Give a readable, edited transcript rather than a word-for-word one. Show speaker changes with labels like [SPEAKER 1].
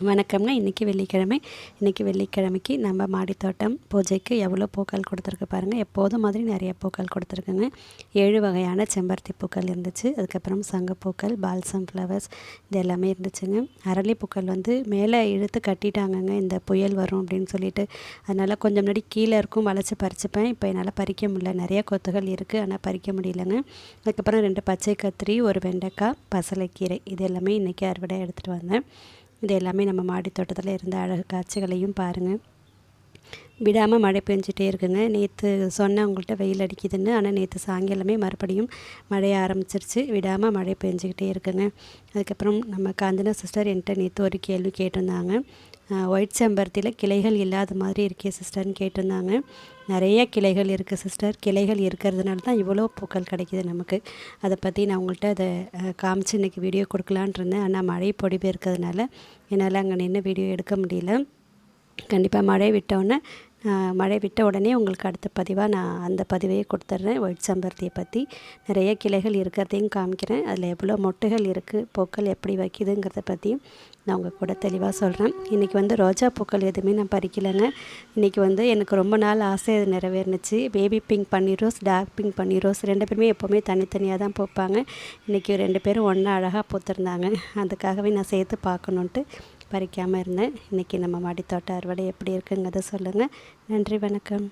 [SPEAKER 1] வணக்கம்ங்க. இன்றைக்கி வெள்ளிக்கிழமைக்கு நம்ம மாடித்தோட்டம் பூஜைக்கு எவ்வளோ பூக்கள் கொடுத்துருக்கு பாருங்கள். எப்போதும் மாதிரி நிறைய பூக்கள் கொடுத்துருக்குங்க. 7 வகையான செம்பருத்தி பூக்கள் இருந்துச்சு. அதுக்கப்புறம் சங்குப்பூக்கள், பால்சம் ஃப்ளவர்ஸ் இது எல்லாமே இருந்துச்சுங்க. அரளிப்பூக்கள் வந்து மேலே இழுத்து கட்டிட்டாங்கங்க, இந்த புயல் வரும் அப்படின்னு சொல்லிட்டு. அதனால் கொஞ்சம் முன்னாடி கீழே இருக்கும் வளைச்சி பறிச்சுப்பேன். இப்போ என்னால் பறிக்க முடியல, நிறைய கொத்துகள் இருக்குது, ஆனால் பறிக்க முடியலங்க. அதுக்கப்புறம் 2 பச்சை கத்திரி, ஒரு வெண்டைக்காய், பசலைக்கீரை இது எல்லாமே இன்றைக்கி அறுவடை எடுத்துகிட்டு வந்தேன். இது எல்லாமே நம்ம மாடி தோட்டத்தில் இருந்த அழகு காட்சிகளையும் பாருங்கள். விடாமல் மழை பெஞ்சிட்டே இருக்குங்க. நேற்று சொன்னேன் உங்கள்கிட்ட வெயில் அடிக்குதுன்னு, ஆனால் நேற்று சாயங்காலமே மறுபடியும் மழைய ஆரம்பிச்சிருச்சு. விடாமல் மழை பெஞ்சிக்கிட்டே இருக்குங்க. அதுக்கப்புறம் நம்ம காஞ்சனா சிஸ்டர் என்கிட்ட நேற்று ஒரு கேள்வி கேட்டிருந்தாங்க. ஒயிட் செம்பருத்தியில் கிளைகள் இல்லாத மாதிரி இருக்கே சிஸ்டர்னு கேட்டிருந்தாங்க. நிறைய கிளைகள் இருக்குது சிஸ்டர். கிளைகள் இருக்கிறதுனால தான் இவ்வளோ பூக்கள் கிடைக்கிது நமக்கு. அதை பற்றி நான் உங்கள்கிட்ட அதை காமிச்சு இன்றைக்கி வீடியோ கொடுக்கலான் இருந்தேன். ஆனால் மழை பொடிப்பு இருக்கிறதுனால என்னால் அங்கே நின்று வீடியோ எடுக்க முடியல. கண்டிப்பாக மழை விட்ட உடனே உங்களுக்கு அடுத்த பதிவாக நான் அந்த பதிவையே கொடுத்துட்றேன். ஒயிட் செம்பருத்தியை பற்றி நிறைய கிளைகள் இருக்கிறதையும் காமிக்கிறேன். அதில் எவ்வளோ மொட்டுகள் இருக்குது, பூக்கள் எப்படி வைக்கிதுங்கிறத பற்றியும் நான் உங்கள் கூட தெளிவாக சொல்கிறேன். இன்றைக்கி வந்து ரோஜா பூக்கள் எதுவுமே நான் பறிக்கலைங்க. இன்றைக்கி வந்து எனக்கு ரொம்ப நாள் ஆசை அது நிறைவேறுனுச்சு. பேபி பிங்க் பன்னீர் ரோஸ், டார்க் பிங்க் பன்னீர் ரோஸ் 2 பேருமே எப்போவுமே தனித்தனியாக தான் பூப்பாங்க. இன்றைக்கி 2 பேரும் ஒன்றா அழகாக பூத்துருந்தாங்க. அதுக்காகவே நான் சேர்த்து பார்க்கணுன்ட்டு பறிக்காமல் இருந்தேன். இன்றைக்கி நம்ம மாடித்தோட்ட அறுவடை எப்படி இருக்குங்கிறத சொல்லுங்கள். நன்றி, வணக்கம்.